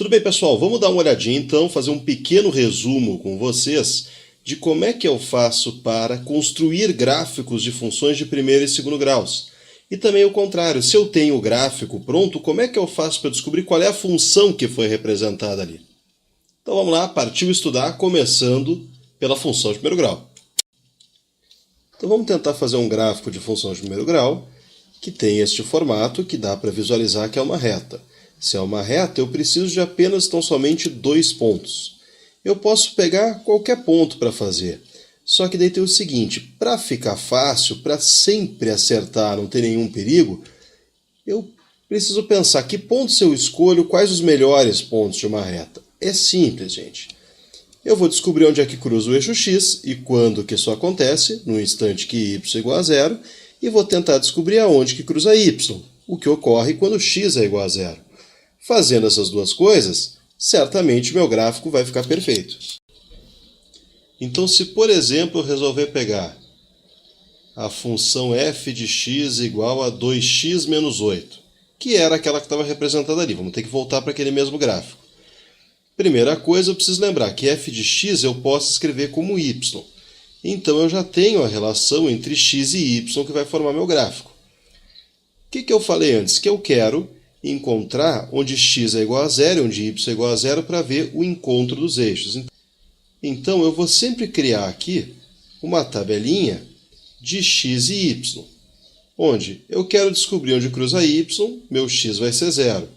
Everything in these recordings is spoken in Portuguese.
Tudo bem, pessoal? Vamos dar uma olhadinha então, fazer um pequeno resumo com vocês de como é que eu faço para construir gráficos de funções de primeiro e segundo graus. E também o contrário, se eu tenho o gráfico pronto, como é que eu faço para descobrir qual é a função que foi representada ali? Então vamos lá, partiu estudar, começando pela função de primeiro grau. Então vamos tentar fazer um gráfico de função de primeiro grau que tem este formato que dá para visualizar que é uma reta. Se é uma reta, eu preciso de apenas tão somente 2 pontos. Eu posso pegar qualquer ponto para fazer. Só que daí tem o seguinte, para ficar fácil, para sempre acertar, não ter nenhum perigo, eu preciso pensar que pontos eu escolho, quais os melhores pontos de uma reta. É simples, gente. Eu vou descobrir onde é que cruza o eixo x e quando que isso acontece, no instante que y é igual a zero, e vou tentar descobrir aonde que cruza y, o que ocorre quando x é igual a zero. Fazendo essas duas coisas, certamente meu gráfico vai ficar perfeito. Então, se por exemplo eu resolver pegar a função f de x igual a 2x menos 8, que era aquela que estava representada ali, vamos ter que voltar para aquele mesmo gráfico. Primeira coisa, eu preciso lembrar que f de x eu posso escrever como y. Então eu já tenho a relação entre x e y que vai formar meu gráfico. O que eu falei antes? Que eu quero encontrar onde x é igual a zero e onde y é igual a zero para ver o encontro dos eixos. Então eu vou sempre criar aqui uma tabelinha de x e y, onde eu quero descobrir onde cruza y, meu x vai ser zero.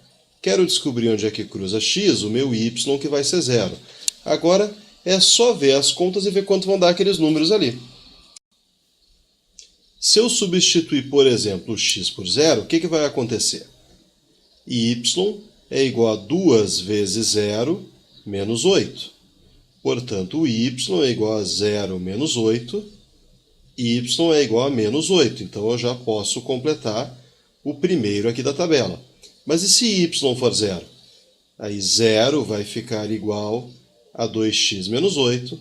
Quero descobrir onde é que cruza x, o meu y que vai ser zero. Agora é só ver as contas e ver quanto vão dar aqueles números ali. Se eu substituir, por exemplo, o x por zero, o que vai acontecer? Y é igual a 2 vezes 0 menos 8. Portanto, o y é igual a 0 menos 8, y é igual a menos 8. Então, eu já posso completar o primeiro aqui da tabela. Mas e se y for zero? Aí 0 vai ficar igual a 2x menos 8,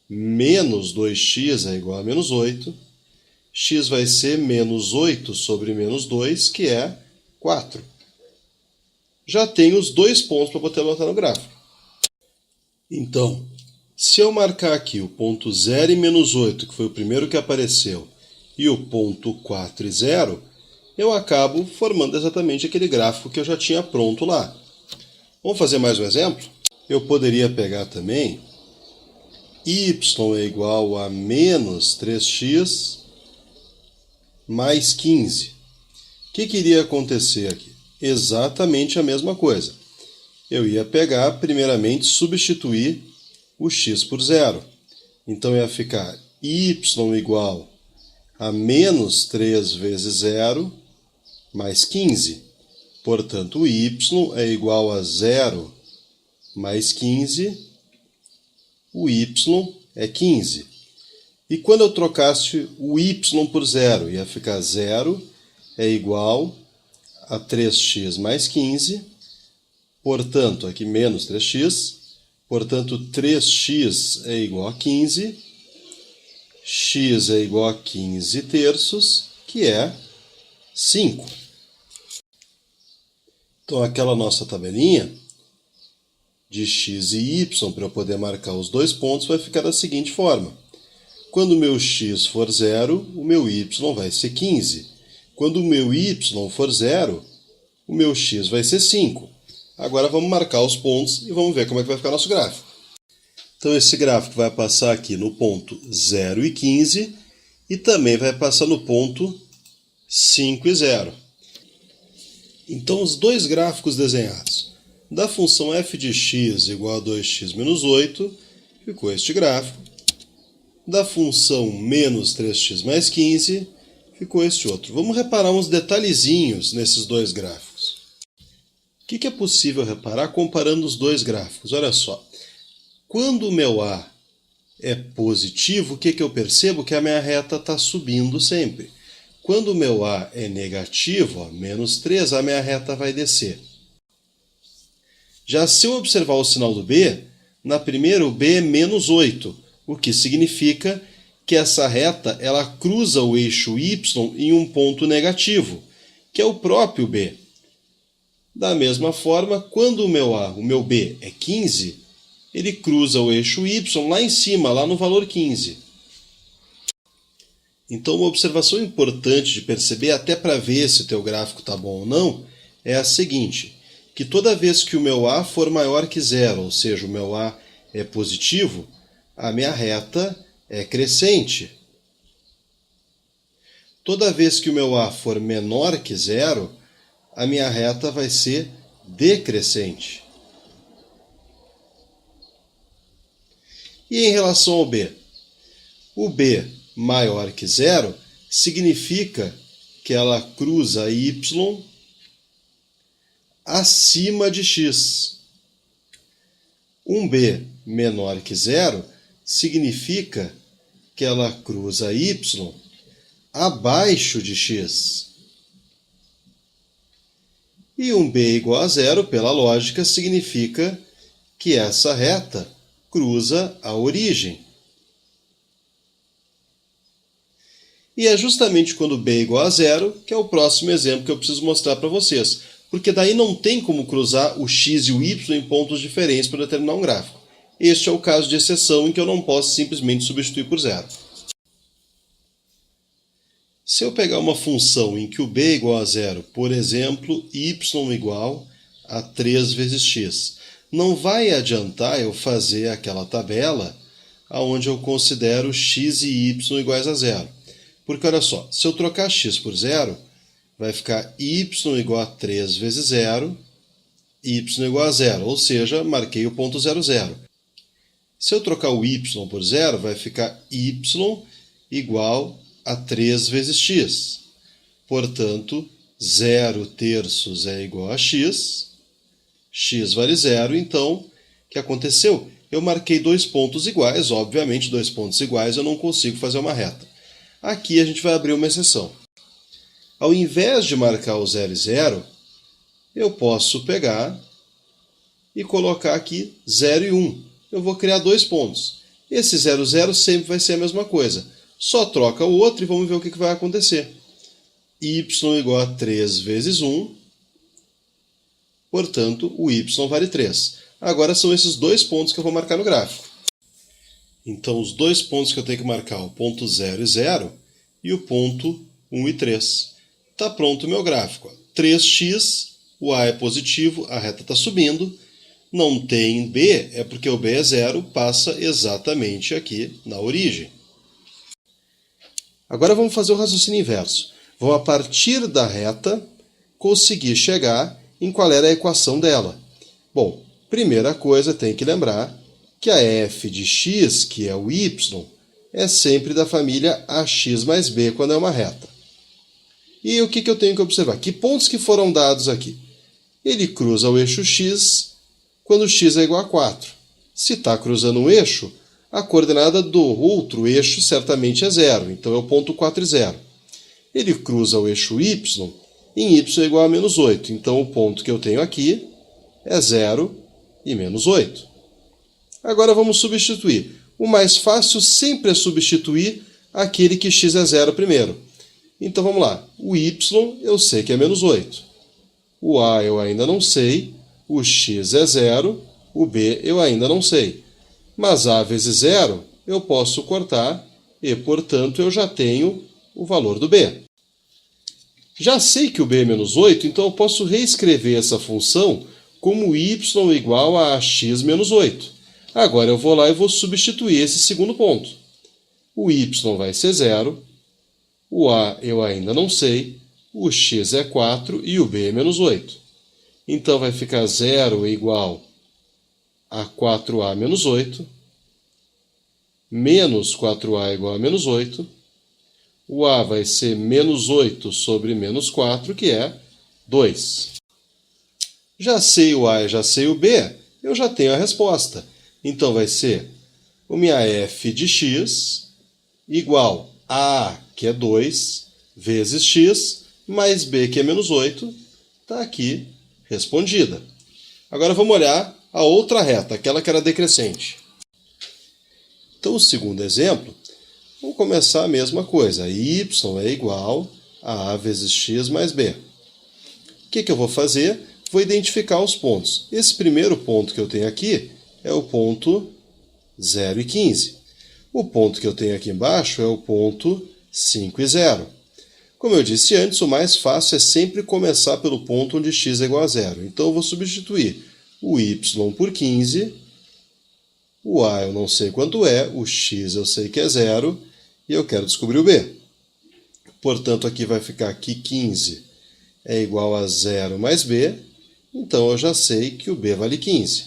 menos 2x é igual a menos 8, x vai ser menos 8 sobre menos 2, que é 4. Já tenho os 2 pontos para poder botar no gráfico. Então, se eu marcar aqui o ponto 0 e menos 8, que foi o primeiro que apareceu, e o ponto 4 e 0, eu acabo formando exatamente aquele gráfico que eu já tinha pronto lá. Vamos fazer mais um exemplo? Eu poderia pegar também y é igual a menos 3x mais 15. O que iria acontecer aqui? Exatamente a mesma coisa. Eu ia pegar, primeiramente, substituir o x por zero. Então ia ficar y igual a menos 3 vezes 0 mais 15. Portanto, o y é igual a 0 mais 15, o y é 15. E quando eu trocasse o y por zero, ia ficar 0 é igual a 3x mais 15, portanto, aqui menos 3x, portanto, 3x é igual a 15, x é igual a 15 terços, que é 5. Então, aquela nossa tabelinha de x e y, para eu poder marcar os 2 pontos, vai ficar da seguinte forma. Quando o meu x for 0, o meu y vai ser 15. Quando o meu y for 0, o meu x vai ser 5. Agora vamos marcar os pontos e vamos ver como é que vai ficar nosso gráfico. Então esse gráfico vai passar aqui no ponto 0 e 15 e também vai passar no ponto 5 e 0. Então os dois gráficos desenhados da função f de x igual a 2x menos 8 ficou este gráfico. Da função menos 3x mais 15 ficou este outro. Vamos reparar uns detalhezinhos nesses dois gráficos. O que é possível reparar comparando os dois gráficos? Olha só. Quando o meu A é positivo, o que eu percebo? Que a minha reta está subindo sempre. Quando o meu A é negativo, ó, menos 3, a minha reta vai descer. Já se eu observar o sinal do B, na primeira o B é menos 8, o que significa que essa reta ela cruza o eixo Y em um ponto negativo, que é o próprio B. Da mesma forma, quando o meu B é 15, ele cruza o eixo Y lá em cima, lá no valor 15. Então, uma observação importante de perceber, até para ver se o teu gráfico está bom ou não, é a seguinte, que toda vez que o meu A for maior que zero, ou seja, o meu A é positivo, a minha reta é crescente. Toda vez que o meu A for menor que zero, a minha reta vai ser decrescente. E em relação ao B? O B maior que zero significa que ela cruza Y acima de X. Um B menor que zero significa que ela cruza Y abaixo de X. E um B igual a zero, pela lógica, significa que essa reta cruza a origem. E é justamente quando B é igual a zero que é o próximo exemplo que eu preciso mostrar para vocês. Porque daí não tem como cruzar o x e o y em pontos diferentes para determinar um gráfico. Este é o caso de exceção em que eu não posso simplesmente substituir por zero. Se eu pegar uma função em que o b é igual a zero, por exemplo, y igual a 3 vezes x, não vai adiantar eu fazer aquela tabela onde eu considero x e y iguais a zero. Porque olha só, se eu trocar x por zero, vai ficar y igual a 3 vezes zero, y igual a zero, ou seja, marquei o ponto 0, 0. Se eu trocar o y por zero, vai ficar y igual a 3 vezes x. Portanto, 0 terços é igual a x, x vale zero, então, o que aconteceu? Eu marquei dois pontos iguais, obviamente, dois pontos iguais eu não consigo fazer uma reta. Aqui a gente vai abrir uma exceção. Ao invés de marcar o 0 e 0, eu posso pegar e colocar aqui 0 e 1. Eu vou criar dois pontos. Esse 0, 0 sempre vai ser a mesma coisa. Só troca o outro e vamos ver o que vai acontecer. Y igual a 3 vezes 1, portanto, o y vale 3. Agora são esses dois pontos que eu vou marcar no gráfico. Então, os dois pontos que eu tenho que marcar, o ponto 0 e 0 e o ponto 1 e 3. Está pronto o meu gráfico. 3x, o A é positivo, a reta está subindo. Não tem B, é porque o B é zero, passa exatamente aqui na origem. Agora vamos fazer o raciocínio inverso. Vamos, a partir da reta, conseguir chegar em qual era a equação dela. Bom, primeira coisa, tem que lembrar que a f de x, que é o y, é sempre da família ax mais b quando é uma reta. E o que eu tenho que observar? Que pontos que foram dados aqui? Ele cruza o eixo x quando x é igual a 4. Se está cruzando um eixo, a coordenada do outro eixo certamente é 0, então é o ponto 4 e 0. Ele cruza o eixo y em y é igual a menos 8, então o ponto que eu tenho aqui é 0 e menos 8. Agora vamos substituir. O mais fácil sempre é substituir aquele que x é 0 primeiro. Então vamos lá. O y eu sei que é menos 8. O a eu ainda não sei. O x é 0. O b eu ainda não sei. Mas a vezes 0 eu posso cortar e, portanto, eu já tenho o valor do b. Já sei que o b é menos 8, então eu posso reescrever essa função como y igual a x menos 8. Agora eu vou lá e vou substituir esse segundo ponto. O y vai ser 0, o a eu ainda não sei, o x é 4 e o b é menos 8. Então vai ficar 0 igual a 4a menos 8, menos 4a igual a menos 8, o a vai ser menos 8 sobre menos 4, que é 2. Já sei o a e já sei o b, eu já tenho a resposta. Então vai ser o minha f de x igual a A, que é 2, vezes x, mais b, que é menos 8, está aqui respondida. Agora vamos olhar a outra reta, aquela que era decrescente. Então, o segundo exemplo, vamos começar a mesma coisa. Y é igual a A vezes x mais b. O que eu vou fazer? vou identificar os pontos. Esse primeiro ponto que eu tenho aqui é o ponto 0 e 15. O ponto que eu tenho aqui embaixo é o ponto 5 e 0. Como eu disse antes, o mais fácil é sempre começar pelo ponto onde x é igual a 0. Então eu vou substituir o y por 15, o a eu não sei quanto é, o x eu sei que é 0, e eu quero descobrir o b. Portanto, aqui vai ficar que 15 é igual a 0 mais b, então eu já sei que o b vale 15.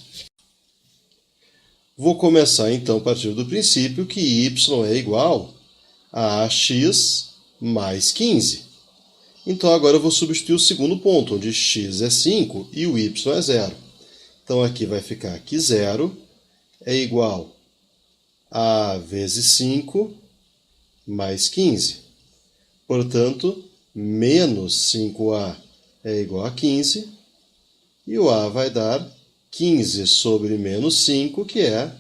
Vou começar então a partir do princípio que y é igual a x mais 15. Então agora eu vou substituir o segundo ponto, onde x é 5 e o y é 0. Então aqui vai ficar que 0 é igual a vezes 5 mais 15. Portanto, menos 5a é igual a 15, e o a vai dar 15 sobre menos 5, que é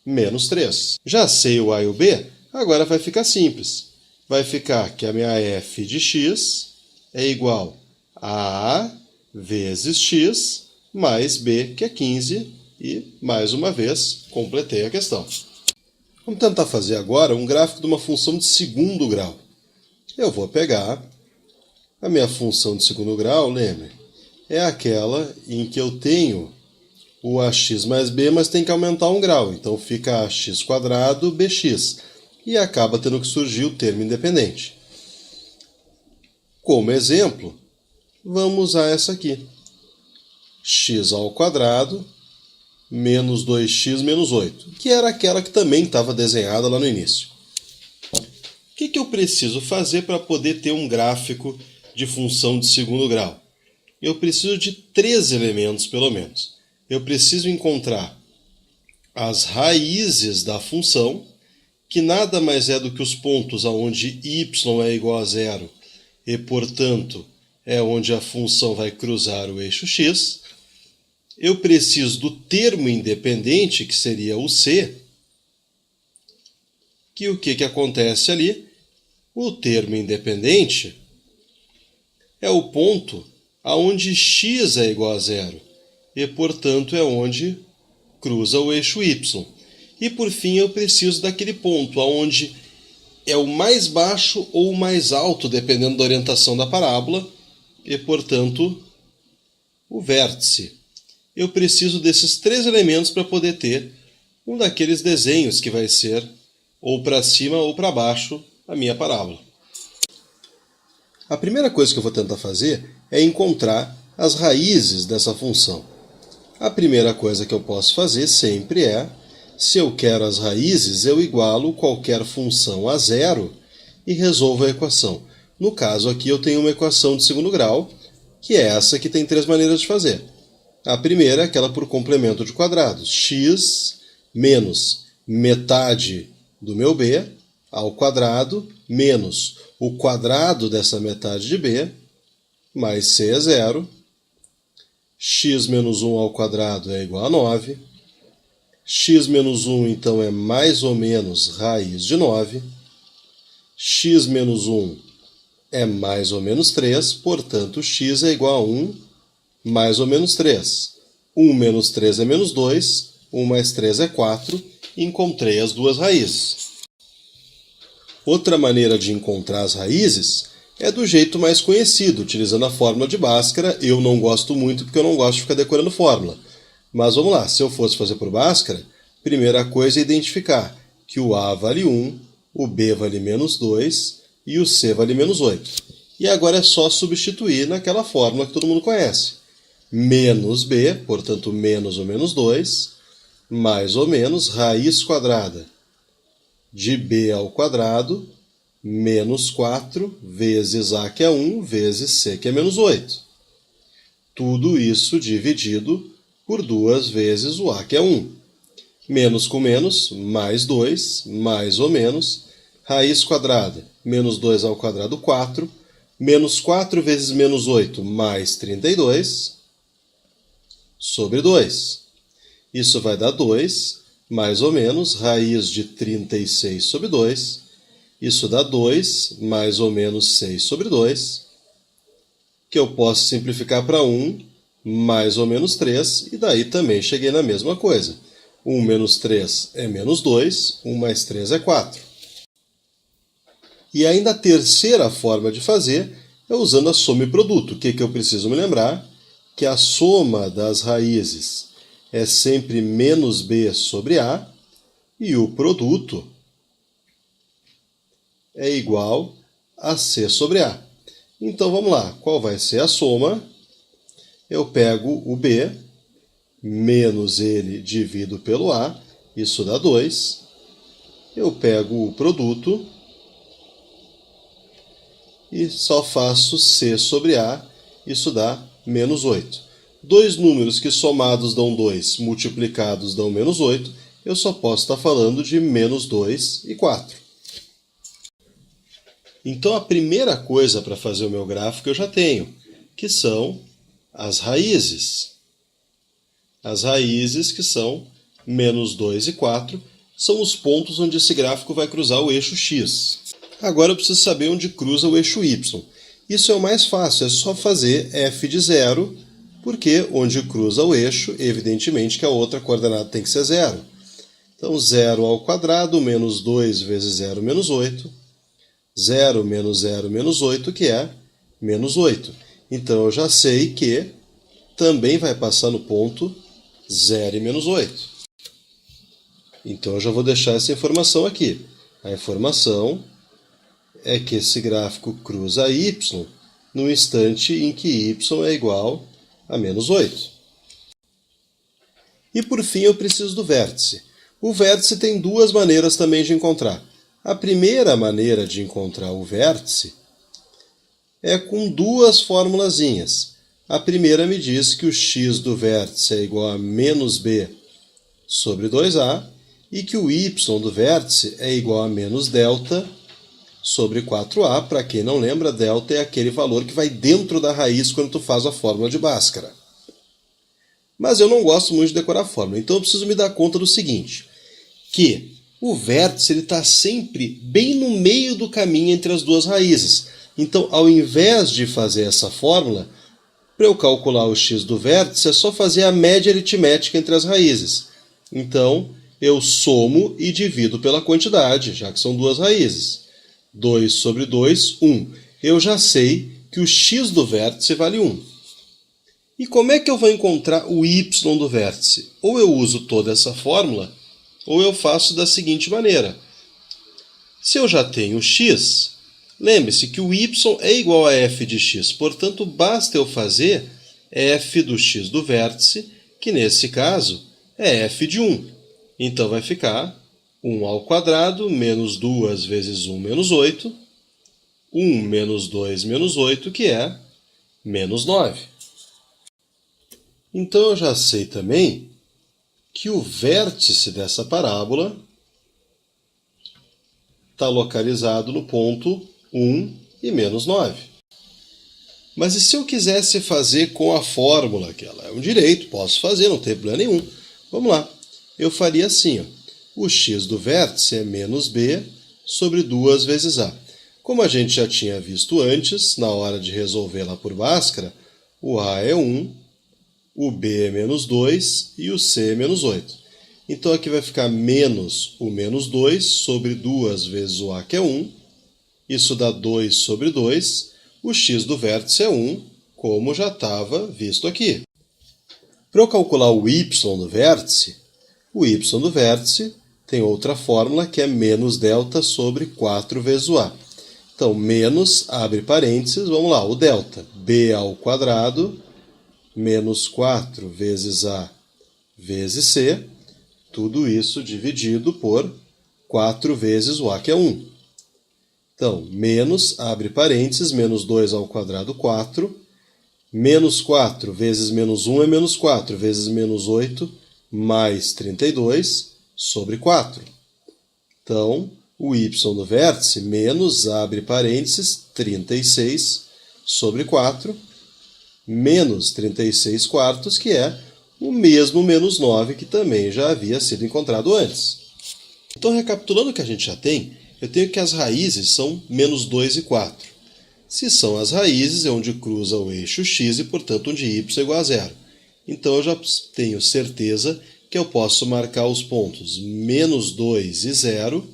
menos 3. Já sei o a e o b, agora vai ficar simples. Vai ficar que a minha f de x é igual a a vezes x mais b, que é 15, e, mais uma vez, completei a questão. Vamos tentar fazer agora um gráfico de uma função de segundo grau. Eu vou pegar a minha função de segundo grau, lembre, é aquela em que eu tenho o ax mais b, mas tem que aumentar um grau. Então fica ax quadrado bx. E acaba tendo que surgir o termo independente. Como exemplo, vamos usar essa aqui. X ao quadrado menos 2x menos 8, que era aquela que também estava desenhada lá no início. O que eu preciso fazer para poder ter um gráfico de função de segundo grau? Eu preciso de 3 elementos, pelo menos. Eu preciso encontrar as raízes da função, que nada mais é do que os pontos onde y é igual a 0 e, portanto, é onde a função vai cruzar o eixo x. Eu preciso do termo independente, que seria o c, que o que acontece ali? O termo independente é o ponto onde x é igual a 0 e, portanto, é onde cruza o eixo y. E, por fim, eu preciso daquele ponto onde é o mais baixo ou o mais alto, dependendo da orientação da parábola, e, portanto, o vértice. Eu preciso desses 3 elementos para poder ter um daqueles desenhos que vai ser ou para cima ou para baixo a minha parábola. A primeira coisa que eu vou tentar fazer é encontrar as raízes dessa função. A primeira coisa que eu posso fazer sempre é, se eu quero as raízes, eu igualo qualquer função a 0 e resolvo a equação. No caso aqui eu tenho uma equação de segundo grau, que é essa que tem 3 maneiras de fazer. A primeira é aquela por complemento de quadrados. X menos metade do meu b ao quadrado menos o quadrado dessa metade de b mais c é 0. X menos 1 ao quadrado é igual a 9. X menos 1, então, é mais ou menos raiz de 9. X menos 1 é mais ou menos 3, portanto, x é igual a 1 mais ou menos 3. 1 menos 3 é menos 2, 1 mais 3 é 4, e encontrei as 2 raízes. Outra maneira de encontrar as raízes é do jeito mais conhecido, utilizando a fórmula de Bhaskara. Eu não gosto muito porque eu não gosto de ficar decorando fórmula. Mas vamos lá, se eu fosse fazer por Bhaskara, primeira coisa é identificar que o a vale 1, o b vale menos 2 e o c vale menos 8. E agora é só substituir naquela fórmula que todo mundo conhece. Menos b, portanto menos ou menos 2, mais ou menos raiz quadrada de b ao quadrado menos 4 vezes a, que é 1, vezes c, que é menos 8. Tudo isso dividido por 2 vezes o a, que é 1. Menos com menos, mais 2, mais ou menos, raiz quadrada, menos 2 ao quadrado, 4, menos 4 vezes menos 8, mais 32, sobre 2. Isso vai dar 2, mais ou menos, raiz de 36 sobre 2. Isso dá 2, mais ou menos 6 sobre 2, que eu posso simplificar para 1, mais ou menos 3, e daí também cheguei na mesma coisa. 1 menos 3 é menos 2, 1 mais 3 é 4. E ainda a terceira forma de fazer é usando a soma e produto. O que eu preciso me lembrar? Que a soma das raízes é sempre menos b sobre a, e o produto é igual a c sobre a. Então vamos lá, qual vai ser a soma? Eu pego o b, menos ele divido pelo a, isso dá 2. Eu pego o produto e só faço c sobre a, isso dá menos 8. Dois números que somados dão 2, multiplicados dão menos 8, eu só posso estar falando de menos 2 e 4. Então a primeira coisa para fazer o meu gráfico eu já tenho, que são as raízes. As raízes, que são menos 2 e 4, são os pontos onde esse gráfico vai cruzar o eixo x. Agora eu preciso saber onde cruza o eixo y. Isso é o mais fácil, é só fazer f de 0, porque onde cruza o eixo, evidentemente que a outra coordenada tem que ser 0. Então 0 ao quadrado menos 2 vezes 0 menos 8. 0 menos 0 menos 8, que é menos 8. Então eu já sei que também vai passar no ponto 0 e menos 8. Então eu já vou deixar essa informação aqui. A informação é que esse gráfico cruza y no instante em que y é igual a menos 8. E por fim eu preciso do vértice. O vértice tem duas maneiras também de encontrar. A primeira maneira de encontrar o vértice é com duas formulazinhas. A primeira me diz que o x do vértice é igual a menos b sobre 2a e que o y do vértice é igual a menos delta sobre 4a. Para quem não lembra, delta é aquele valor que vai dentro da raiz quando tu faz a fórmula de Bhaskara. Mas eu não gosto muito de decorar a fórmula, então eu preciso me dar conta do seguinte, que o vértice está sempre bem no meio do caminho entre as duas raízes. Então, ao invés de fazer essa fórmula, para eu calcular o x do vértice, é só fazer a média aritmética entre as raízes. Então, eu somo e divido pela quantidade, já que são duas raízes. 2 sobre 2, 1. Eu já sei que o x do vértice vale 1. E como é que eu vou encontrar o y do vértice? Ou eu uso toda essa fórmula, ou eu faço da seguinte maneira. Se eu já tenho x, lembre-se que o y é igual a f de x, portanto, basta eu fazer f do x do vértice, que nesse caso é f de 1. Então vai ficar 1 ao quadrado menos 2 vezes 1 menos 8, 1 menos 2 menos 8, que é menos 9. Então eu já sei também que o vértice dessa parábola está localizado no ponto 1 e menos 9. Mas e se eu quisesse fazer com a fórmula, que ela é um direito, posso fazer, não tem problema nenhum. Vamos lá. Eu faria assim, ó. O x do vértice é menos b sobre 2 vezes a. Como a gente já tinha visto antes, na hora de resolver lá por Bhaskara, o a é 1, o b é menos 2 e o c é menos 8. Então aqui vai ficar menos o menos 2 sobre 2 vezes o a, que é 1. Isso dá 2 sobre 2. O x do vértice é 1, como já estava visto aqui. Para eu calcular o y do vértice tem outra fórmula que é menos delta sobre 4 vezes o a. Então, menos, abre parênteses, vamos lá, o delta, b ao quadrado, menos 4 vezes a vezes c, tudo isso dividido por 4 vezes o a, que é 1. Então, menos, abre parênteses, menos 2 ao quadrado, 4, menos 4 vezes menos 1 é menos 4, vezes menos 8, mais 32, sobre 4. Então, o y do vértice, menos, abre parênteses, 36 sobre 4, menos 36 quartos, que é o mesmo menos 9 que também já havia sido encontrado antes. Então, recapitulando o que a gente já tem, eu tenho que as raízes são menos 2 e 4. Se são as raízes, é onde cruza o eixo x e, portanto, onde y é igual a zero. Então, eu já tenho certeza que eu posso marcar os pontos menos 2 e 0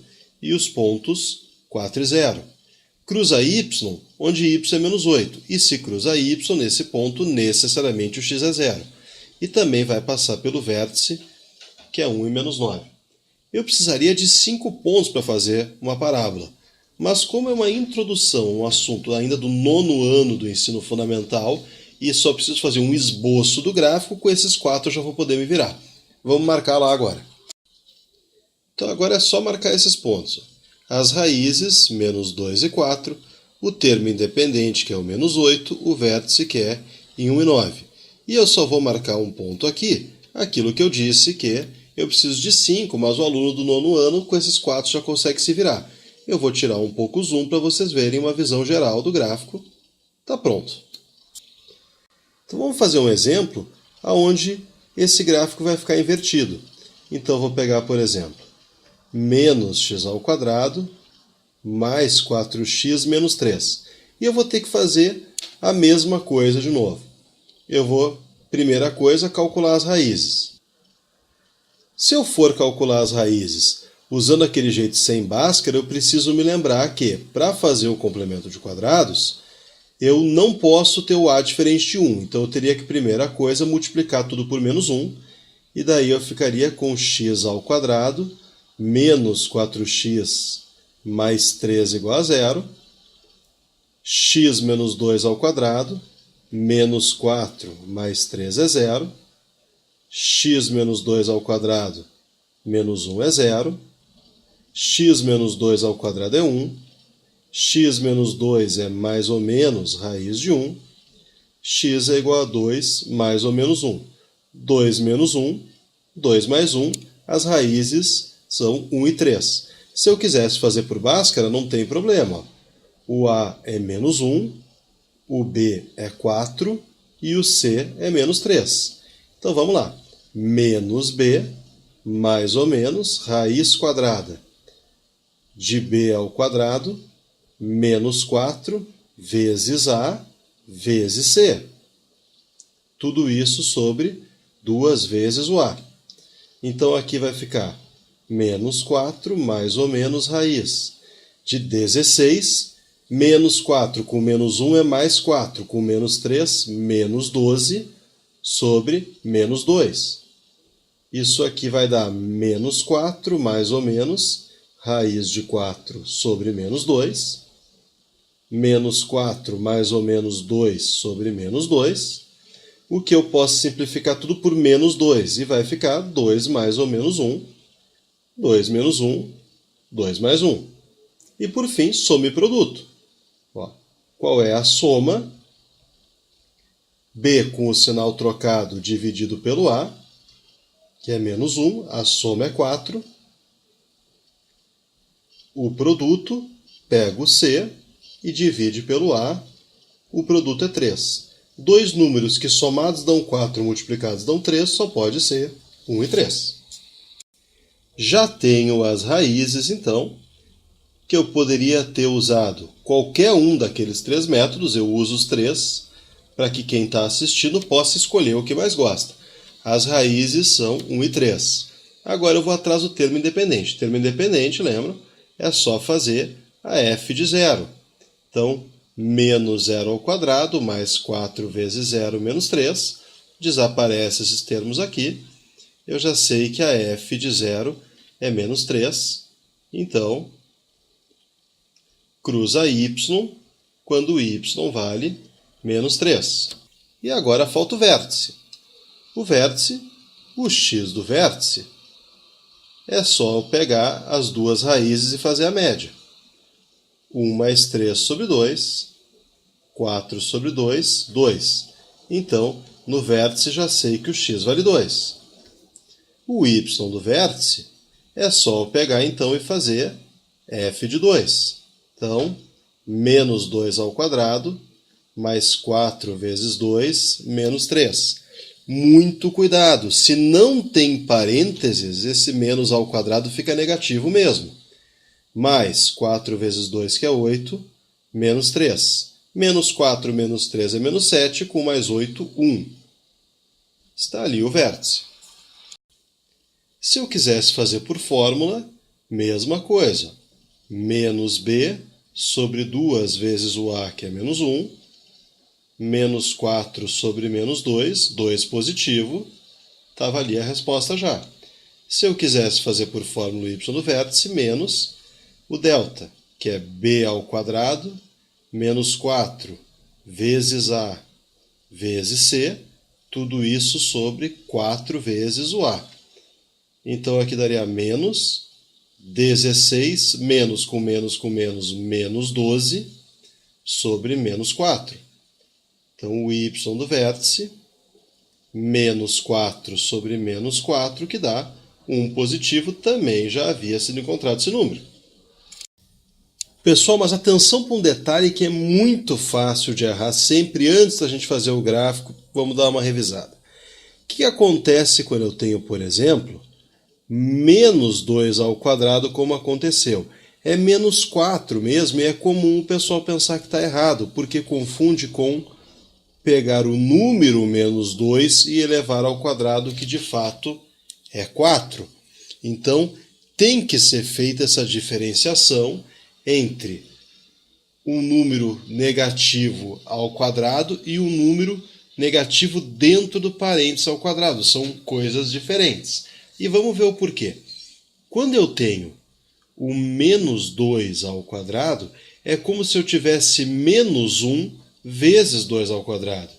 e os pontos 4 e 0. Cruza y, onde y é menos 8. E se cruza y, nesse ponto, necessariamente o x é 0. E também vai passar pelo vértice, que é 1 e menos 9. Eu precisaria de 5 pontos para fazer uma parábola. Mas como é uma introdução, um assunto ainda do 9º ano do ensino fundamental, e só preciso fazer um esboço do gráfico, com esses 4 eu já vou poder me virar. Vamos marcar lá agora. Então agora é só marcar esses pontos. As raízes, menos 2 e 4, o termo independente, que é o menos 8, o vértice, que é em 1 e 9. E eu só vou marcar um ponto aqui, aquilo que eu disse que eu preciso de 5, mas o aluno do 9º ano com esses 4 já consegue se virar. Eu vou tirar um pouco o zoom para vocês verem uma visão geral do gráfico. Está pronto. Então vamos fazer um exemplo onde esse gráfico vai ficar invertido. Então eu vou pegar, por exemplo, menos x ao quadrado mais 4x menos 3. E eu vou ter que fazer a mesma coisa de novo. Eu vou, primeira coisa, calcular as raízes. Se eu for calcular as raízes usando aquele jeito sem Bhaskara, eu preciso me lembrar que, para fazer o complemento de quadrados, eu não posso ter o a diferente de 1. Então eu teria que, primeira coisa, multiplicar tudo por menos 1. E daí eu ficaria com x ao quadrado menos 4x mais 3 igual a 0. X menos 2 ao quadrado menos 4 mais 3 é 0. X menos 2 ao quadrado menos 1 é 0. X menos 2 ao quadrado é 1. X menos 2 é mais ou menos raiz de 1. X é igual a 2 mais ou menos 1. 2 menos 1, 2 mais 1. As raízes são 1 e 3. Se eu quisesse fazer por Bhaskara, não tem problema. O A é menos 1, o B é 4 e o C é menos 3. Então vamos lá. Menos B, mais ou menos, raiz quadrada de B ao quadrado, menos 4 vezes A vezes C. Tudo isso sobre 2 vezes o A. Então aqui vai ficar menos 4 mais ou menos raiz de 16, menos 4 com menos 1 é mais 4, com menos 3, menos 12, sobre menos 2. Isso aqui vai dar menos 4 mais ou menos raiz de 4 sobre menos 2, menos 4 mais ou menos 2 sobre menos 2, o que eu posso simplificar tudo por menos 2, e vai ficar 2 mais ou menos 1, 2 menos 1, 2 mais 1. E por fim, soma e produto. Ó, qual é a soma? B com o sinal trocado dividido pelo A, que é menos 1, a soma é 4. O produto, pega o C e divide pelo A, o produto é 3. Dois números que somados dão 4, multiplicados dão 3, só pode ser 1 e 3. Já tenho as raízes, então, que eu poderia ter usado qualquer um daqueles 3 métodos, eu uso os 3, para que quem está assistindo possa escolher o que mais gosta. As raízes são 1 e 3. Agora eu vou atrás do termo independente. Termo independente, lembram? É só fazer a f de 0. Então, menos 0 ao quadrado, mais 4 vezes 0 menos 3. Desaparece esses termos aqui. Eu já sei que a f de 0 é menos 3. Então, cruza y quando y vale menos 3. E agora falta o vértice. O vértice, o x do vértice, é só eu pegar as duas raízes e fazer a média. 1 mais 3 sobre 2, 4 sobre 2, 2. Então, no vértice já sei que o x vale 2. O y do vértice é só eu pegar então e fazer f de 2. Então, menos 2 ao quadrado, mais 4 vezes 2, menos 3. Muito cuidado, se não tem parênteses, esse menos ao quadrado fica negativo mesmo. Mais 4 vezes 2, que é 8, menos 3. Menos 4 menos 3 é menos 7, com mais 8, 1. Está ali o vértice. Se eu quisesse fazer por fórmula, mesma coisa. Menos b sobre 2 vezes o a, que é menos 1, menos 4 sobre menos 2, 2 positivo, estava ali a resposta já. Se eu quisesse fazer por fórmula y do vértice, menos o delta, que é b ao quadrado, menos 4 vezes a vezes c, tudo isso sobre 4 vezes o a. Então aqui daria menos 16, menos com menos com menos, menos 12, sobre menos 4. Então o y do vértice, menos 4 sobre menos 4, que dá 1 positivo, também já havia sido encontrado esse número. Pessoal, mas atenção para um detalhe que é muito fácil de errar sempre antes da gente fazer o gráfico. Vamos dar uma revisada. O que acontece quando eu tenho, por exemplo, menos 2 ao quadrado, como aconteceu? É menos 4 mesmo, e é comum o pessoal pensar que está errado, porque confunde com pegar o número menos 2 e elevar ao quadrado, que de fato é 4. Então, tem que ser feita essa diferenciação entre um número negativo ao quadrado e um número negativo dentro do parênteses ao quadrado. São coisas diferentes. E vamos ver o porquê. Quando eu tenho o menos 2 ao quadrado, é como se eu tivesse menos 1 vezes 2 ao quadrado.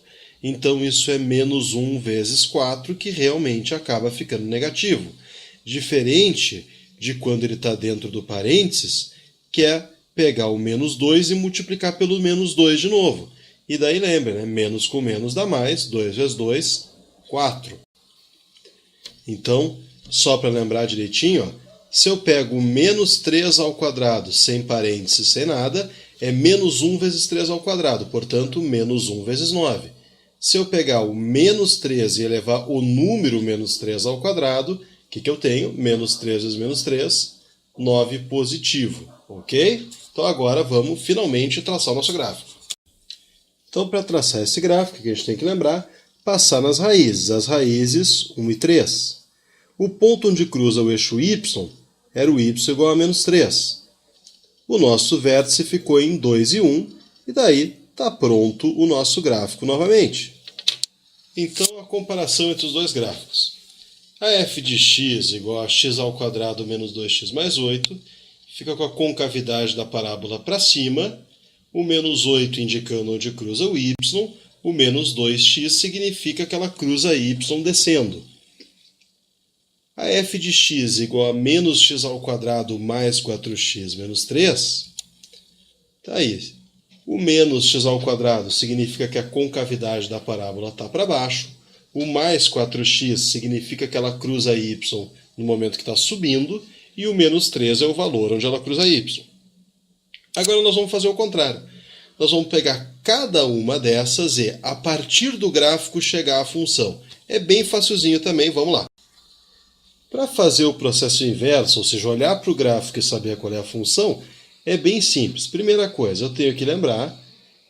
Então isso é menos 1 vezes 4, que realmente acaba ficando negativo. Diferente de quando ele está dentro do parênteses, que é pegar o menos 2 e multiplicar pelo menos 2 de novo. E daí lembra, né? Menos com menos dá mais, 2 vezes 2, 4. Então, só para lembrar direitinho, ó, se eu pego o menos 3 ao quadrado, sem parênteses, sem nada, é menos 1 vezes 3 ao quadrado, portanto, menos 1 vezes 9. Se eu pegar o menos 3 e elevar o número menos 3 ao quadrado, o que eu tenho? Menos 3 vezes menos 3, 9 positivo. Ok? Então agora vamos finalmente traçar o nosso gráfico. Então, para traçar esse gráfico, o que a gente tem que lembrar? Passar nas raízes. As raízes 1 e 3. O ponto onde cruza o eixo y era o y igual a menos 3. O nosso vértice ficou em 2 e 1, e daí está pronto o nosso gráfico novamente. Então, a comparação entre os dois gráficos. A f de x igual a x ao quadrado menos 2x mais 8, fica com a concavidade da parábola para cima, o menos 8 indicando onde cruza o y, o menos 2x significa que ela cruza y descendo. A f de x igual a menos x ao quadrado mais 4x menos 3, está aí. O menos x ao quadrado significa que a concavidade da parábola está para baixo, o mais 4x significa que ela cruza y no momento que está subindo, e o menos 3 é o valor onde ela cruza y. Agora nós vamos fazer o contrário. Nós vamos pegar cada uma dessas e, a partir do gráfico, chegar à função. É bem facilzinho também, vamos lá. Para fazer o processo inverso, ou seja, olhar para o gráfico e saber qual é a função, é bem simples. Primeira coisa, eu tenho que lembrar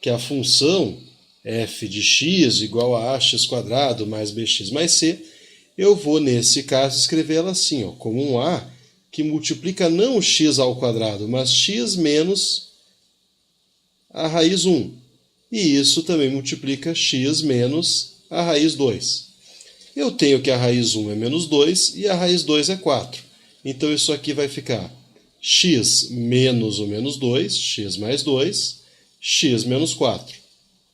que a função f de x igual a ax² mais bx mais c, eu vou, nesse caso, escrever ela assim, ó, como um a que multiplica não o x ao quadrado, mas x menos a raiz 1. E isso também multiplica x menos a raiz 2. Eu tenho que a raiz 1 é menos 2 e a raiz 2 é 4. Então isso aqui vai ficar x menos o menos 2, x mais 2, x menos 4.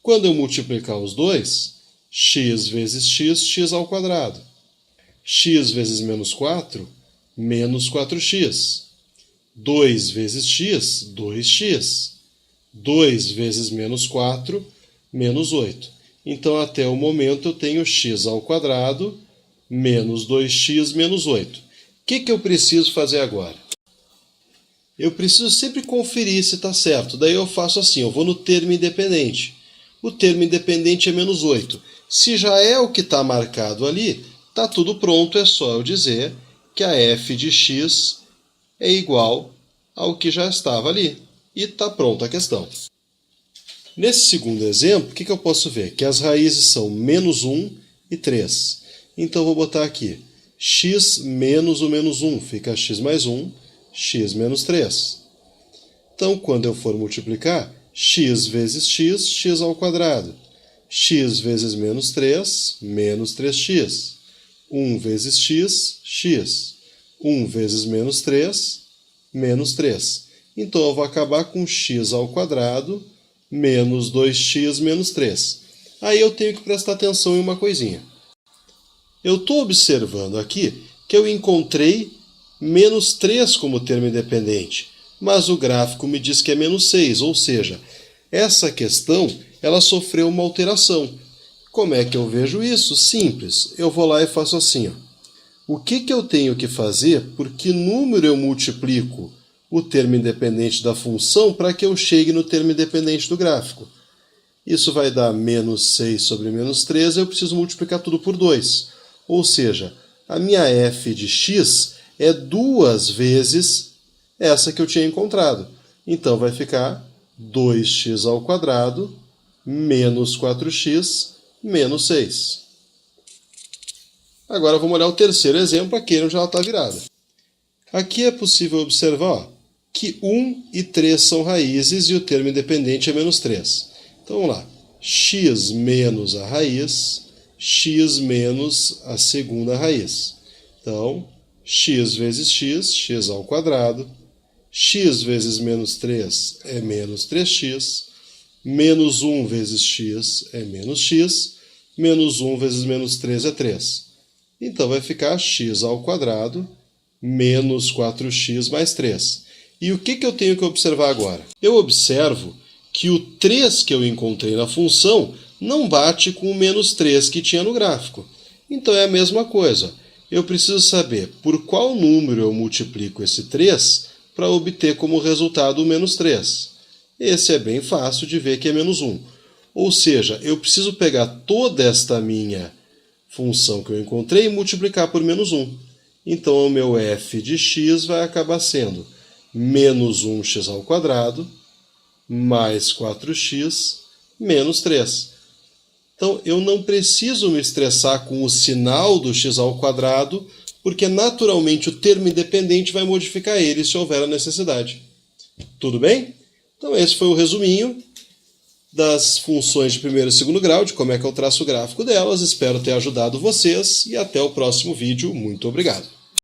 Quando eu multiplicar os dois, x vezes x, x ao quadrado. X vezes menos 4, menos 4x. 2 vezes x, 2x. 2 vezes menos 4, menos 8. Então, até o momento, eu tenho x ao quadrado menos 2x menos 8. O que eu preciso fazer agora? Eu preciso sempre conferir se está certo. Daí eu faço assim, eu vou no termo independente. O termo independente é menos 8. Se já é o que está marcado ali, está tudo pronto, é só eu dizer que a f de x é igual ao que já estava ali. E está pronta a questão. Nesse segundo exemplo, o que eu posso ver? Que as raízes são menos 1 e 3. Então, vou botar aqui x menos o menos 1, fica x mais 1, x menos 3. Então, quando eu for multiplicar, x vezes x, x ao quadrado. X vezes menos 3, menos 3x. 1 vezes x, x. 1 vezes menos 3, menos 3. Então, eu vou acabar com x ao quadrado menos 2x menos 3. Aí eu tenho que prestar atenção em uma coisinha. Eu estou observando aqui que eu encontrei menos 3 como termo independente, mas o gráfico me diz que é menos 6, ou seja, essa questão ela sofreu uma alteração. Como é que eu vejo isso? Simples, eu vou lá e faço assim. O que eu tenho que fazer? Por que número eu multiplico o termo independente da função para que eu chegue no termo independente do gráfico? Isso vai dar menos 6 sobre menos 3, eu preciso multiplicar tudo por 2. Ou seja, a minha f de x é 2 vezes essa que eu tinha encontrado. Então vai ficar 2x ao quadrado menos 4x menos 6. Agora vamos olhar o terceiro exemplo, aquele onde ela está virada. Aqui é possível observar que 1 e 3 são raízes e o termo independente é menos 3. Então vamos lá. X menos a raiz, x menos a segunda raiz. Então, x vezes x, x ao quadrado. X vezes menos 3 é menos 3x. Menos 1 vezes x é menos x. Menos 1 vezes menos 3 é 3. Então vai ficar x ao quadrado menos 4x mais 3. E o que eu tenho que observar agora? Eu observo que o 3 que eu encontrei na função não bate com o menos 3 que tinha no gráfico. Então é a mesma coisa. Eu preciso saber por qual número eu multiplico esse 3 para obter como resultado o menos 3. Esse é bem fácil de ver que é menos 1. Ou seja, eu preciso pegar toda esta minha função que eu encontrei e multiplicar por menos 1. Então o meu f de x vai acabar sendo menos 1x ao quadrado mais 4x menos 3. Então, eu não preciso me estressar com o sinal do x ao quadrado, porque naturalmente o termo independente vai modificar ele se houver a necessidade. Tudo bem? Então, esse foi o resuminho das funções de primeiro e segundo grau, de como é que eu traço o gráfico delas. Espero ter ajudado vocês e até o próximo vídeo. Muito obrigado.